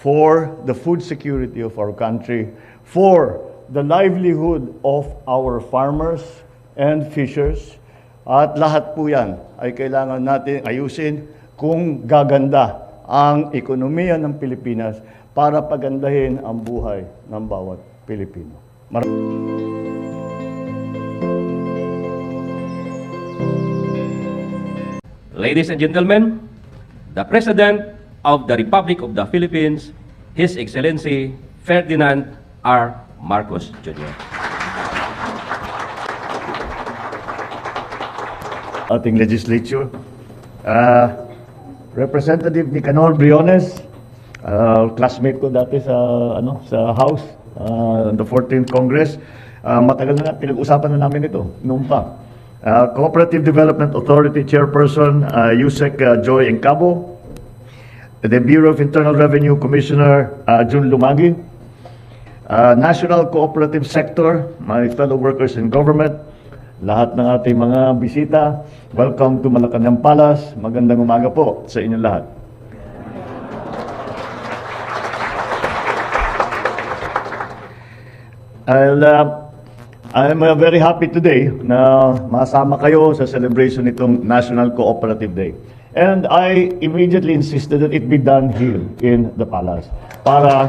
for the food security of our country, for the livelihood of our farmers and fishers. At lahat po yan ay kailangan natin ayusin kung gaganda ang ekonomiya ng Pilipinas para pagandahin ang buhay ng bawat Pilipino. Ladies and gentlemen, the President of the Republic of the Philippines, His Excellency Ferdinand R. Marcos Jr. Ating legislature, Representative Nicanor Briones, classmate ko dati sa House, the 14th Congress. Matagal na pinag-usapan na namin ito noon pa. Cooperative Development Authority Chairperson Yusek Joy Encabo, the Bureau of Internal Revenue Commissioner Jun Lumagi, National Cooperative Sector, my fellow workers in government, lahat ng ating mga bisita, welcome to Malacanang Palace. Magandang umaga po sa inyong lahat. I'm very happy today na masama kayo sa celebration nitong National Cooperative Day. And I immediately insisted that it be done here in the palace para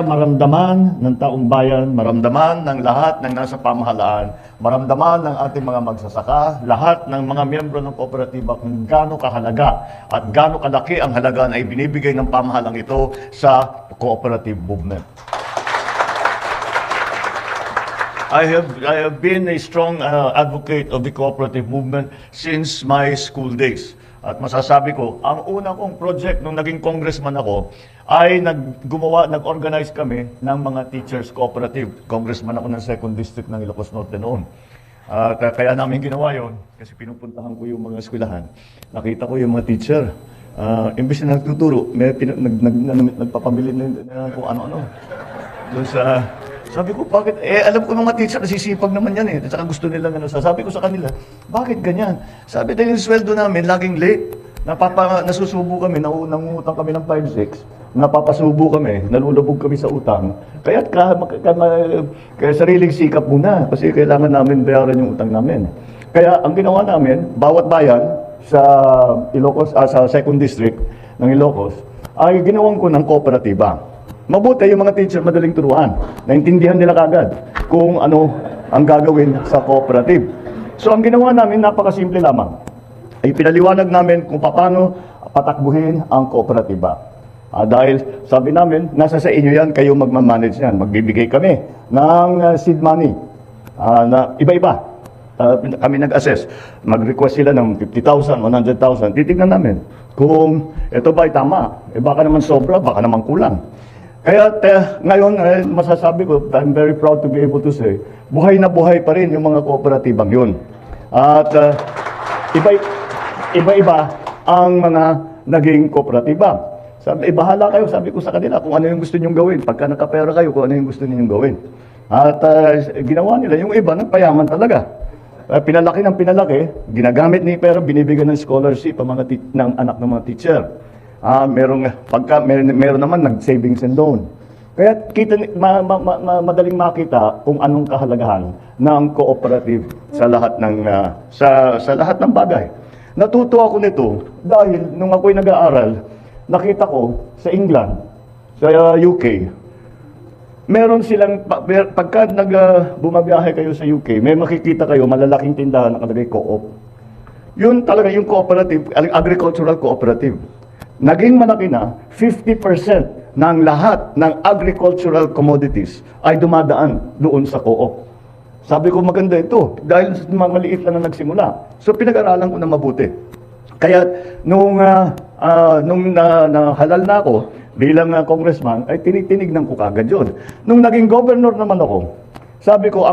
maramdaman ng taong bayan, maramdaman ng lahat ng nasa pamahalaan, maramdaman ng ating mga magsasaka, lahat ng mga miyembro ng kooperatiba kung gaano kahalaga at gaano kalaki ang halaga na ibinibigay ng pamahalang ito sa cooperative movement. I have been a strong advocate of the cooperative movement since my school days. At masasabi ko, ang una kong project nung naging congressman ako ay nag-organize kami ng mga teachers cooperative. Congressman ako ng 2nd District ng Ilocos Norte noon. Kaya namin ginawa yon kasi pinupuntahan ko yung mga eskwelahan. Nakita ko yung mga teacher. Imbis na nagtuturo, nagpapamili na kung ano-ano. Doon sa... Sabi ko, bakit? Alam ko mga teacher, nasisipag naman yan eh. At saka gusto nila sabi ko sa kanila, bakit ganyan? Sabi, dahil yung sweldo namin, laging late. Nasusubo kami, nangungutang kami ng 5-6. Napapasubo kami, nalulubog kami sa utang. Kaya sariling sikap muna, kasi kailangan namin bayaran yung utang namin. Kaya ang ginawa namin, bawat bayan sa Ilocos, sa 2nd District ng Ilocos, ay ginawan ko ng kooperatiba. Mabuti yung mga teacher madaling turuan. Naintindihan nila kagad kung ano ang gagawin sa cooperative. So ang ginawa namin, napakasimple lamang. Ay pinaliwanag namin kung paano patakbuhin ang kooperatiba. Dahil sabi namin, nasa sa inyo yan, kayo magmamanage yan. Magbibigay kami ng seed money na iba-iba. Kami nag-assess. Mag-request sila ng 50,000, 100,000. Titignan namin kung ito ba ay tama. Baka naman sobra, baka naman kulang. Kaya ngayon, masasabi ko, I'm very proud to be able to say, buhay na buhay pa rin yung mga kooperatibang yun. At iba-iba ang mga naging kooperatiba. Sabi, bahala kayo, sabi ko sa kanila, kung ano yung gusto nyong gawin. Pagka nakapera kayo, kung ano yung gusto ninyong gawin. At ginawa nila, yung iba, nagpayaman talaga. Pinalaki ng pinalaki, ginagamit ni pera, binibigyan ng scholarship ang ng anak ng mga teacher. Meron naman nag-savings and loan. Kaya madaling makita kung anong kahalagahan ng cooperative sa lahat ng sa lahat ng bagay. Natuto ako nito dahil nung ako'y nag-aaral, nakita ko sa England, sa UK, meron silang pagka bumabiyahe kayo sa UK, may makikita kayo malalaking tindahan nakalagay co-op. Yun talaga yung cooperative, agricultural cooperative. Naging malaki na, 50% ng lahat ng agricultural commodities ay dumadaan doon sa co-op. Sabi ko maganda ito, dahil maliit lang na nagsimula. So pinag-aralan ko na mabuti. Kaya nung halal na ako bilang congressman, ay tinignan ko kagad yun. Nung naging governor naman ako, sabi ko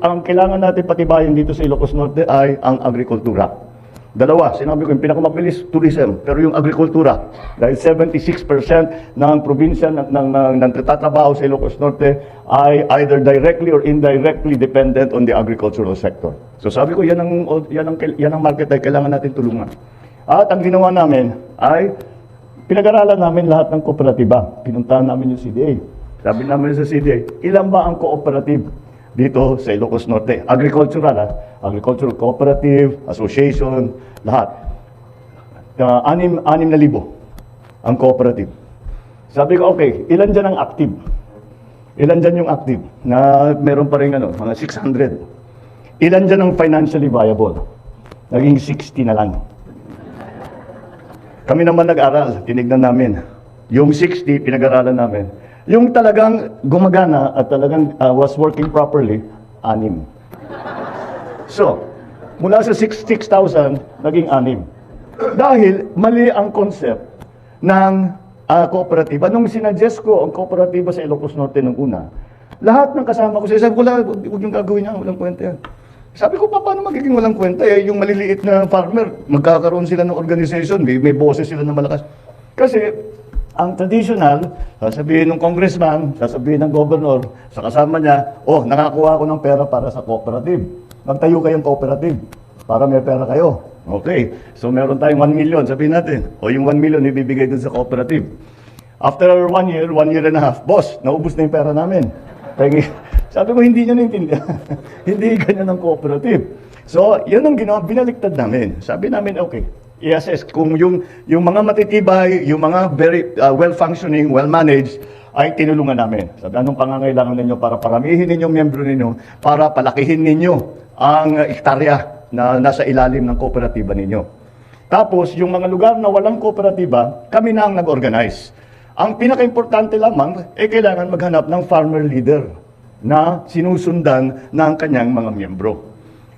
ang kailangan natin patibayin dito sa Ilocos Norte ay ang agrikultura. Dalawa, sinabi ko yung pinakamabilis, tourism, pero yung agrikultura, dahil 76% ng probinsya ng nagtatrabaho sa Ilocos Norte ay either directly or indirectly dependent on the agricultural sector. So sabi ko, yan ang market ay kailangan natin tulungan. At ang ginawa namin ay pinag-aralan namin lahat ng kooperatiba. Pinuntahan namin yung CDA. Sabi namin sa CDA, ilan ba ang cooperative dito sa Ilocos Norte? Agricultural, Agricultural Cooperative, Association, lahat. 6,000 ang cooperative. Sabi ko, okay, ilan dyan ang active? Ilan dyan yung active na meron pa rin mga 600? Ilan dyan ang financially viable? Naging 60 na lang. Kami naman nag-aral, tinignan namin. Yung 60, pinag-aralan namin. Yung talagang gumagana at talagang was working properly, 6. So, mula sa 6,000, naging 6. Dahil mali ang concept ng kooperatiba. Nung sinuggest ko ang kooperatiba sa Ilocos Norte nung una, lahat ng kasama ko, sabi ko, huwag yung gagawin niya, walang kwenta yan. Sabi ko, paano magiging walang kwenta? Yung maliliit na farmer, magkakaroon sila ng organization, may boses sila na malakas. Kasi, ang traditional, sasabihin ng congressman, sasabihin ng governor, sa kasama niya, nakakuha ko ng pera para sa cooperative. Magtayo kayong cooperative para may pera kayo. Okay, so meron tayong 1 million, sabihin natin. Yung 1 million ibibigay dun sa cooperative. After 1 year, 1 year and a half, boss, naubos na yung pera namin. Sabi ko, hindi niya naintindihan. Hindi ganyan ang cooperative. So, yun ang ginawa, binaliktad namin. Sabi namin, okay, i-assess kung yung mga matitibay, yung mga very well-functioning, well-managed, ay tinulungan namin. Sabi, anong pangangailangan ninyo para paramihin ninyong membro ninyo, para palakihin ninyo ang hektarya na nasa ilalim ng kooperatiba ninyo. Tapos, yung mga lugar na walang kooperatiba, kami na ang nag-organize. Ang pinaka-importante lamang, kailangan maghanap ng farmer leader na sinusundan ng kanyang mga miyembro.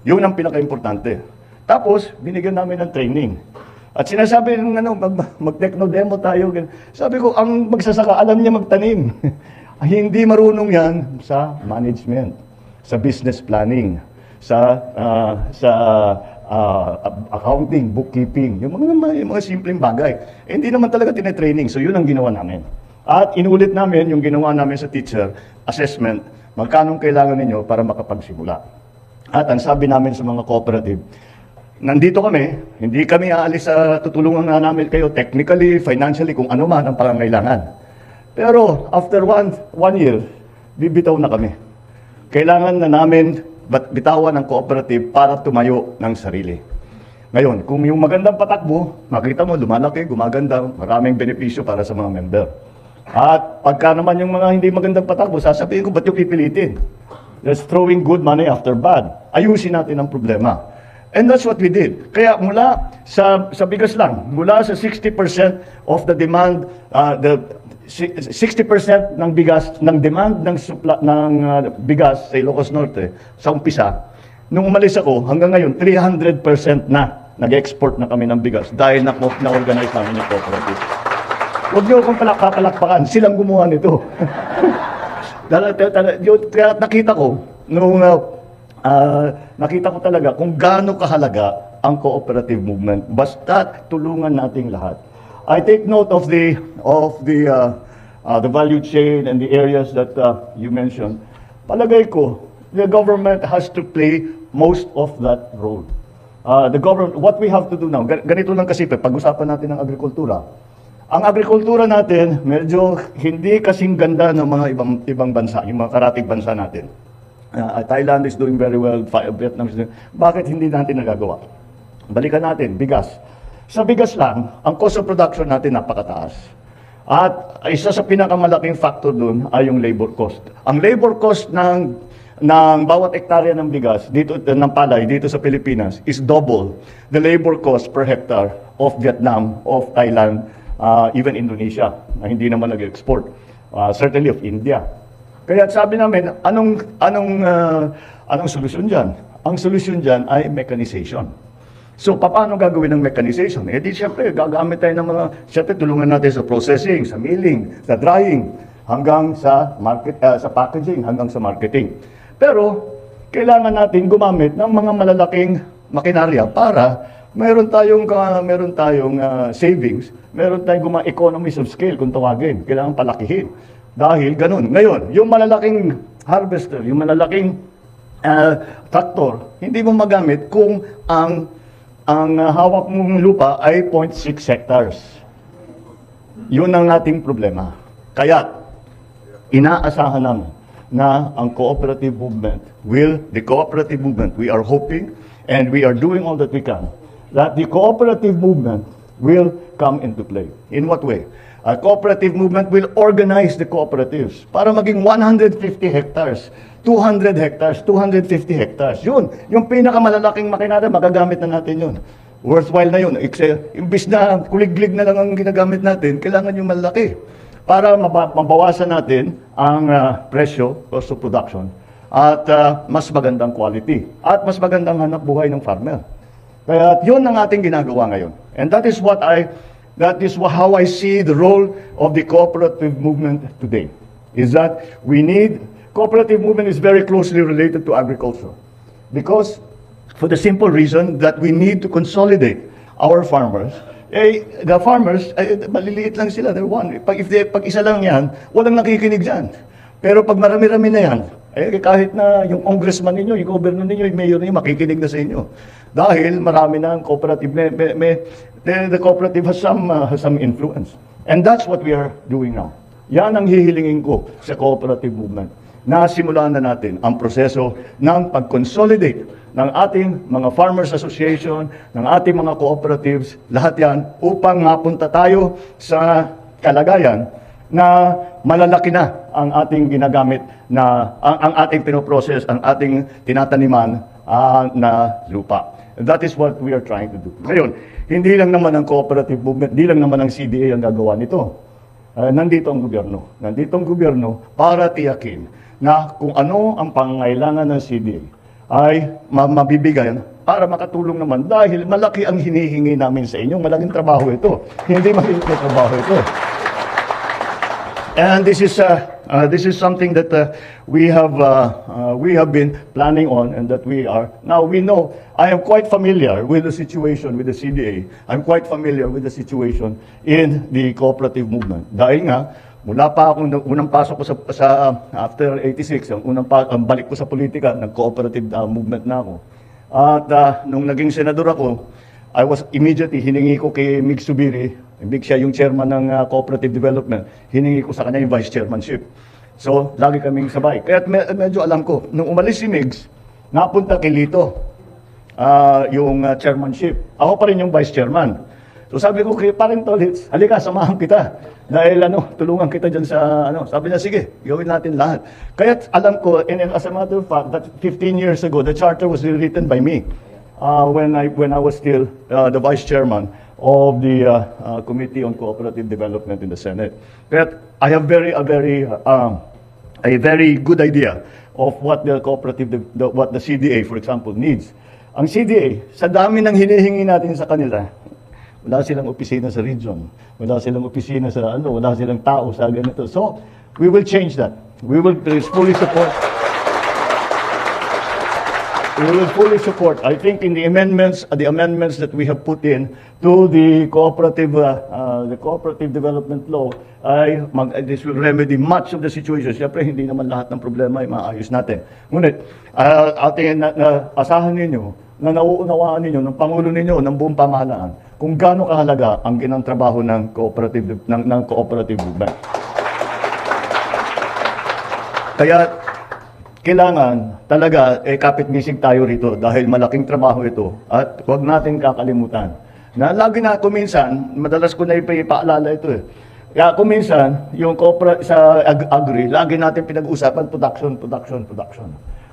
Yun ang pinaka-importante. Tapos, binigyan namin ng training. At sinasabi ng mag-techno-demo tayo. Sabi ko, ang magsasaka, alam niya magtanim. Hindi marunong yan sa management, sa business planning, sa accounting, bookkeeping, yung mga simpleng bagay. Hindi naman talaga tinetraining. So yun ang ginawa namin. At inulit namin yung ginawa namin sa teacher, assessment, magkano kailangan ninyo para makapagsimula. At ang sabi namin sa mga cooperative, nandito kami, hindi kami aalis sa tutulungan na namin kayo technically, financially, kung ano man ang pangangailangan. Pero after one year, bibitaw na kami. Kailangan na namin bitawan ng cooperative para tumayo ng sarili. Ngayon, kung yung magandang patakbo, makita mo, lumalaki, gumaganda, maraming benepisyo para sa mga member. At pagka naman yung mga hindi magandang patakbo, sasabihin ko, ba't yung pipilitin? That's throwing good money after bad. Ayusin natin ang problema. And that's what we did. Kaya mula sa bigas lang, mula sa 60% of the demand, 60% ng bigas, ng demand ng bigas sa Ilocos Norte, sa umpisa, nung umalis ako, hanggang ngayon, 300% na nag-export na kami ng bigas dahil na-organize namin yung cooperative. Huwag niyo akong papalakpakan, silang gumawa nito. Kaya nakita ko, nakita ko talaga kung gaano kahalaga ang cooperative movement. Basta tulungan nating lahat. I take note of the value chain and the areas that you mentioned. Palagay ko, the government has to play most of that role. The government, what we have to do now, ganito lang kasi pag-usapan natin ng agrikultura. Ang agrikultura natin, medyo hindi kasing ganda ng mga ibang bansa, yung mga karatig bansa natin. Thailand is doing very well, Vietnam is doing. Bakit hindi natin nagagawa? Balikan natin, bigas. Sa bigas lang, ang cost of production natin napakataas. At isa sa pinakamalaking factor dun ay yung labor cost. Ang labor cost ng bawat hektarya ng bigas, dito ng palay, dito sa Pilipinas, is double the labor cost per hectare of Vietnam, of Thailand, even Indonesia, na hindi naman nag-export. Certainly of India. Kaya sabi namin, anong solusyon dyan? Ang solusyon dyan ay mechanization. So, paano gagawin ng mechanization? Di siyempre, gagamit tayo ng siyempre, tulungan natin sa processing, sa milling, sa drying, hanggang sa sa packaging, hanggang sa marketing. Pero, kailangan natin gumamit ng mga malalaking makinarya para meron tayong savings, meron tayong economies of scale kung tawagin. Kailangan palakihin. Dahil ganun. Ngayon, yung malalaking harvester, yung malalaking traktor, hindi mo magamit kung ang ang hawak mong lupa ay 0.6 hectares. Yun ang ating problema. Kaya, inaasahan namin na ang cooperative movement we are hoping and we are doing all that we can, that the cooperative movement will come into play. In what way? A cooperative movement will organize the cooperatives para maging 150 hectares, 200 hectares, 250 hectares. Yun, yung pinakamalalaking makinada, magagamit na natin yun. Worthwhile na yun. Imbis na kuliglig na lang ang ginagamit natin, kailangan yung malaki para mabawasan natin ang presyo, cost of production, at mas magandang quality, at mas magandang hanap buhay ng farmer. Kaya yun ang ating ginagawa ngayon. And that is how I see the role of the cooperative movement today. Is that cooperative movement is very closely related to agriculture. Because for the simple reason that we need to consolidate our farmers. The farmers, maliliit lang sila, they're one. Pag isa lang yan, walang nakikinig dyan. Pero pag marami-rami na yan, kahit na yung congressman ninyo, yung governor ninyo, yung mayor ninyo, makikinig na sa inyo. Dahil marami na ang cooperative, the cooperative has some influence. And that's what we are doing now. Yan ang hihilingin ko sa cooperative movement. Nasimulan na natin ang proseso ng pag-consolidate ng ating mga farmers association, ng ating mga cooperatives, lahat yan upang mapunta tayo sa kalagayan na malalaki na ang ating ginagamit na ang ating pinoprocess, ang ating tinataniman na lupa. And that is what we are trying to do. Ngayon, hindi lang naman ang cooperative movement, hindi lang naman ang CDA ang gagawa nito. Nandito ang gobyerno. Nandito ang gobyerno para tiyakin na kung ano ang pangangailangan ng CDA ay mabibigyan para makatulong naman dahil malaki ang hinihingi namin sa inyo. Malaking trabaho ito. Hindi maliit na trabaho ito. And this is something that we have been planning on, and that we know. I am quite familiar with the situation with the CDA. I'm quite familiar with the situation in the cooperative movement. Dahil nga, mula pa akong unang pasok ko sa after 86, ang balik ko sa politika, nag-cooperative movement na ako. At nung naging senador ako, I was immediately, hiningi ko kay Mig Subiri, Mig siya yung chairman ng cooperative development, hiningi ko sa kanya yung vice chairmanship. So, lagi kaming sabay. Kaya medyo alam ko, nung umalis si Migs, napunta kay Lito, yung chairmanship. Ako pa rin yung vice chairman. So sabi ko kay Paring Tolits, halika, samahan kita. Dahil tulungan kita dyan sa Sabi niya, sige, gawin natin lahat. Kaya alam ko, and as a matter of fact, that 15 years ago, the charter was written by me when I was still the vice chairman of the Committee on Cooperative Development in the Senate. Kaya I have a very good idea of what the what the CDA, for example, needs. Ang CDA, sa dami ng hinihingi natin sa kanila, wala silang opisina sa region. Wala silang opisina sa wala silang tao sa ganito. So, we will change that. We will fully support. We will fully support. I think in the amendments that we have put in to the cooperative development law, this will remedy much of the situation. Siyempre, hindi naman lahat ng problema ay maayos natin. Ngunit, asahan ninyo na nauunawaan ninyo ng Pangulo ninyo, ng buong pamahalaan, kung gaano kahalaga ang ginang trabaho ng cooperative movement. Kaya kailangan talaga kapit-bisig tayo rito dahil malaking trabaho ito at huwag natin kakalimutan na lagi na kuminsan, madalas ko na ipaalala ito Kaya kuminsan, yung sa agri, lagi natin pinag-usapan production.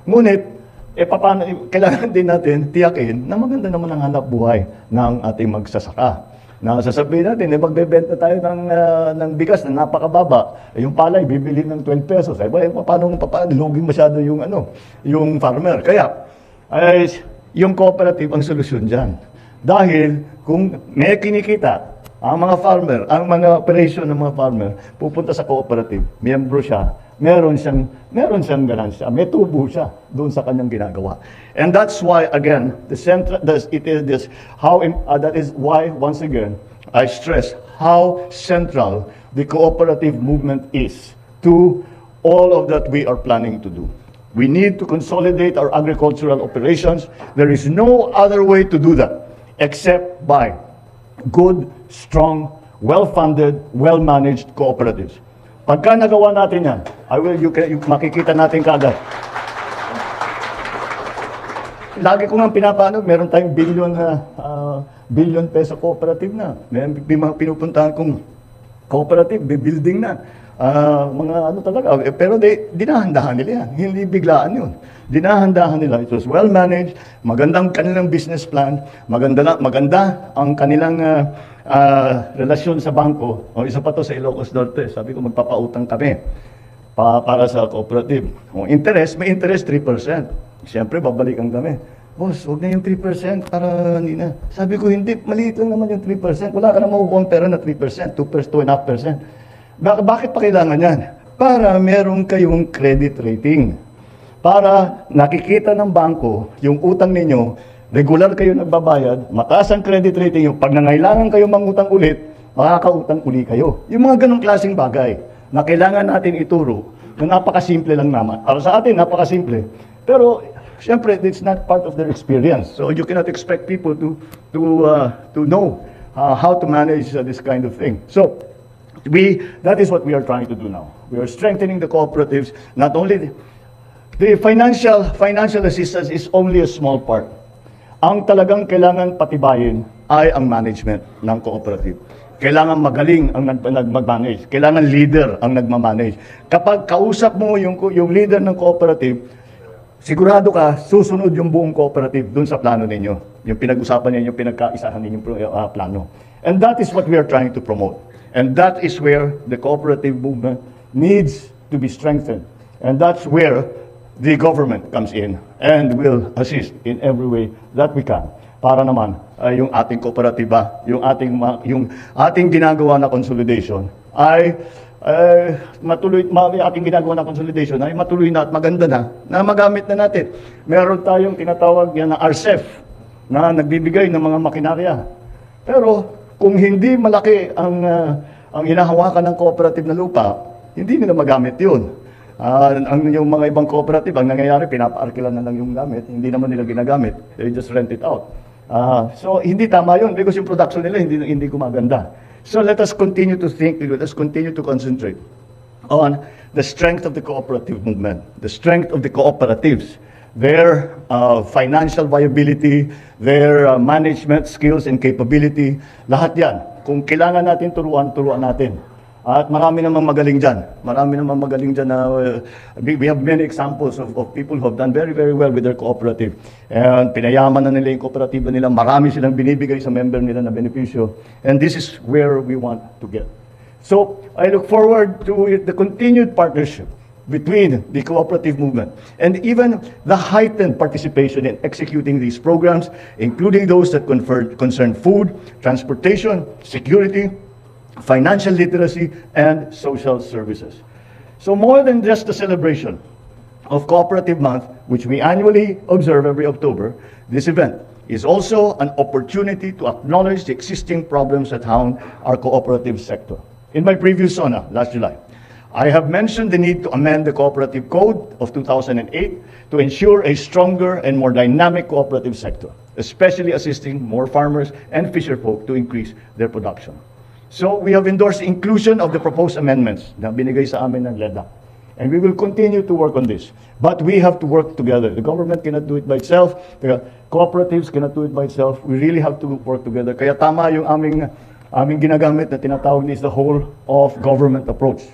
Ngunit, kailangan din natin tiyakin na maganda naman ang hanap buhay ng ating magsasaka. Na sasabihin natin, magbebenta tayo ng bigas na napakababa. Yung palay, bibili ng 12 pesos. Paano lugi masyado yung farmer. Kaya, yung cooperative ang solusyon dyan. Dahil kung may kinikita, ang mga farmer, ang mga operation ng mga farmer, pupunta sa cooperative, miyembro siya, meron siyang ganansya, may tubo siya doon sa kanyang ginagawa. And that's why, again, that is why, once again, I stress how central the cooperative movement is to all of that we are planning to do. We need to consolidate our agricultural operations. There is no other way to do that. except by good, strong, well-funded, well-managed cooperatives. Pagka nagawa natin yan, makikita natin kaagad. Lagi ko nga pinapaano, meron tayong billion peso cooperative na. May mga pinupuntahan kong cooperative, may building na. Mga ano talaga, pero dinahandahan nila yan. Hindi biglaan yun. Dinahandahan nila. It was well managed, magandang kanilang business plan, maganda ang kanilang relasyon sa bangko. O isa pa to sa Ilocos Norte, sabi ko magpapautang kami para sa cooperative. Kung interest, may interest 3%. Siyempre, babalikan kami. Boss, huwag na yung 3% para hindi na. Sabi ko, hindi, maliit lang naman yung 3%. Wala ka na makukuha pera na 3%, 2.5%. Bakit pa kailangan yan? Para meron kayong credit rating. Para nakikita ng bangko, yung utang ninyo, regular kayo nagbabayad, mataas ang credit rating yung pag nangailangan kayo mangutang ulit, makakautang uli kayo. Yung mga ganong klaseng bagay na kailangan natin ituro, na napakasimple lang naman. Para sa atin, napakasimple. Pero, siyempre, it's not part of their experience. So you cannot expect people to know how to manage this kind of thing. So, that is what we are trying to do now. We are strengthening the cooperatives. Not only the financial assistance is only a small part. Ang talagang kailangan patibayin ay ang management ng cooperative. Kailangan magaling ang nag-manage. Kailangan leader ang nagmamanage. Kapag kausap mo yung leader ng cooperative, sigurado ka, susunod yung buong cooperative dun sa plano ninyo. Yung pinag-usapan niyo, yung pinagkaisahan ninyong plano. And that is what we are trying to promote. And that is where the cooperative movement needs to be strengthened. And that's where the government comes in and will assist in every way that we can. Para naman yung ating kooperatiba, yung ating ginagawa na consolidation ay ating ginagawa na consolidation ay matuloy na at maganda na magamit na natin. Meron tayong tinatawag yan na RCEF na nagbibigay ng mga makinarya. Pero kung hindi malaki ang hinahawakan ng cooperative na lupa, hindi nila magamit yun. Yung mga ibang cooperative, ang nangyayari, pinapaarkilan na lang yung gamit, hindi naman nila ginagamit, they just rent it out. So hindi tama yun because yung production nila hindi gumaganda. So let us continue to think, let us continue to concentrate on the strength of the cooperative movement, the strength of the cooperatives, their financial viability, their management skills and capability, lahat yan. Kung kailangan natin turuan natin. At marami namang magaling dyan. We have many examples of people who have done very, very well with their cooperative. And pinayaman na nila yung kooperatiba nila. Marami silang binibigay sa member nila na benepisyo. And this is where we want to get. So, I look forward to the continued partnership between the cooperative movement and even the heightened participation in executing these programs, including those that concern food, transportation, security, financial literacy, and social services. So more than just the celebration of Cooperative Month, which we annually observe every October, this event is also an opportunity to acknowledge the existing problems that hound our cooperative sector. In my previous SONA last July, I have mentioned the need to amend the Cooperative Code of 2008 to ensure a stronger and more dynamic cooperative sector, especially assisting more farmers and fisherfolk to increase their production. So we have endorsed the inclusion of the proposed amendments na binigay sa amin ng LEDA. And we will continue to work on this. But we have to work together. The government cannot do it by itself. The cooperatives cannot do it by itself. We really have to work together. Kaya tama yung aming ginagamit na tinatawag is the whole of government approach.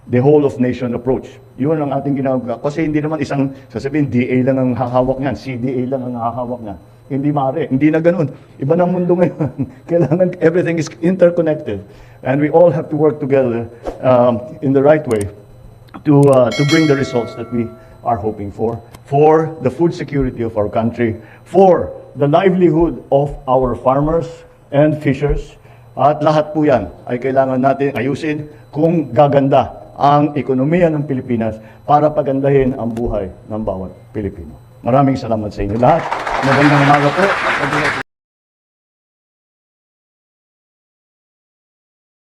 The whole of nation approach. Yun ang ating ginagawa. Kasi hindi naman isang, sasabihin, DA lang ang hahawak niyan, CDA lang ang hahawak niyan. Hindi maaari. Hindi na ganun. Iba na mundo ngayon. Kailangan everything is interconnected. And we all have to work together in the right way to bring the results that we are hoping for the food security of our country, for the livelihood of our farmers and fishers. At lahat po yan ay kailangan natin ayusin kung gaganda ang ekonomiya ng Pilipinas para pagandahin ang buhay ng bawat Pilipino. Maraming salamat sa inyo lahat. Magandang umaga po.